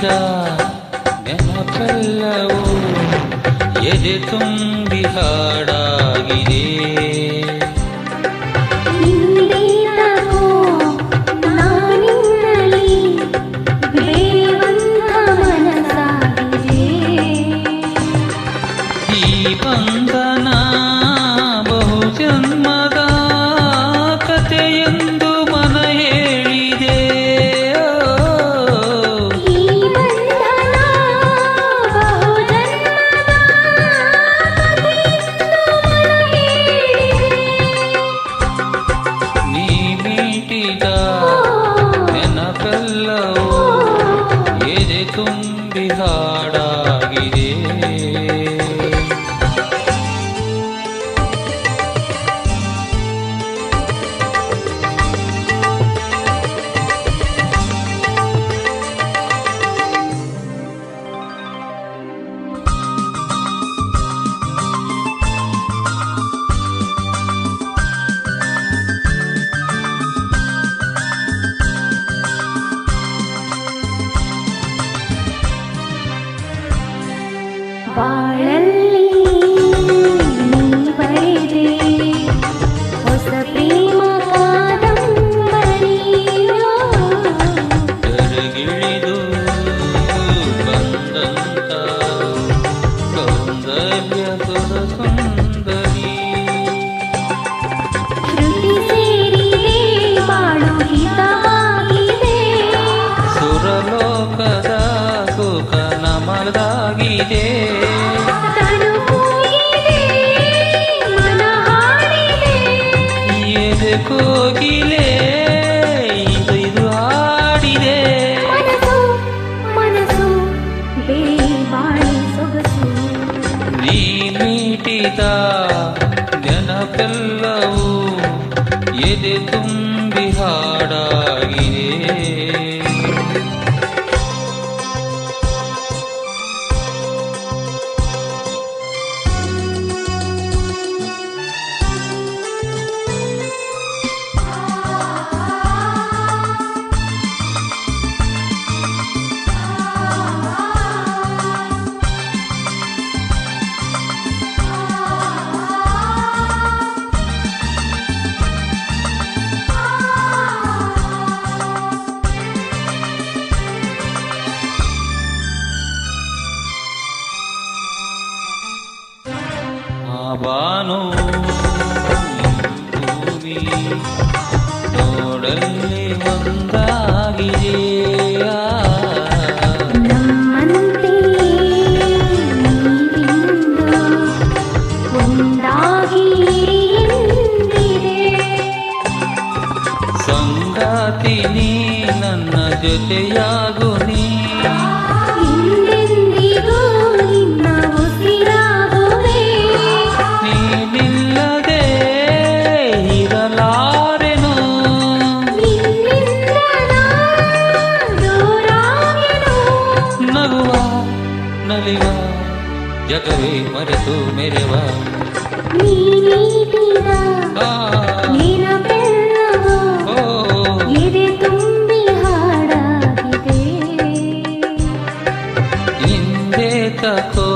ಮೀಟಿದ ನೆನಪೆಲ್ಲವೂ ಎದೆ ತುಂಬಿ ಹಾಡಾಗಿದೆ. ಈ ಬಂಧನ ಬಹುಜನ್ಮದ ಕಥೆಯೆಂದು ಮನ ಹೇಳಿದೆ. ನೀ ಮೀಟಿದ ನೆನಪೆಲ್ಲವೂ ಎದೆ ತುಂಬಿ ಹಾಡಾಗಿದೆ. ಬಾಳಲ್ಲಿ ನೀ ಬರೆದೆ ಹೊಸ ಪ್ರೇಮ ಕಾದಂಬರಿಯೋ, ತೆರೆಗಿಳಿದು ಬಂದಂತ ಸೌಂದರ್ಯ ಸುಂದರಿ. ಶ್ರುತಿ ಸೇರಿದೆ ಬಾಳು ಹಿತವಾಗಿದೆ, ಸುರಲೋಕದ ಸುಖ ನಮದಾಗಿದೆ. ಕೋಗಿಲೆ ಇದು ಹಾಡಿದೆ. ಮನಸ್ಸು ಬೇಬಾಳಿ ಸೊಗಸು. ನೀ ಮೀಟಿದ ನೆನಪೆಲ್ಲವೂ ಎದೆ ತುಂಬಿ ಹಾಡಾಗಿದೆ. ಬಾನು ಭೂಮಿ ನೋಡಲ್ಲಿ ಒಂದಾಗಿದೆ. ನಮ್ಮಂತೆ ನೀವಿಂದು ಒಂದಾಗಿ ಎಂದಿದೆ. ಸಂಗಾತಿ ನೀ ನನ್ನ ಜೊತೆಯಾಗು ನೀ, ಹಿಂದೆಂದಿಗೂ ನಿನ್ನ ಉಸಿರಾಗುವೆ. ನೀನಿಲ್ಲದೆ ಇರಲಾರೆನು, ನಿನ್ನಿಂದ ನಾ ದೂರಾಗೆನು. ನಗುವ ನಲಿವ ಜಗವೇ ಮರೆತು ಮೆರೆವ. ನೀ ನೀಡಿದ ನೆನಪೆಲ್ಲವೂ ಎದೆ ತುಂಬಿ ಹಾಡಾಗಿದೆ. ಹಿಂದೆ ತಕೋ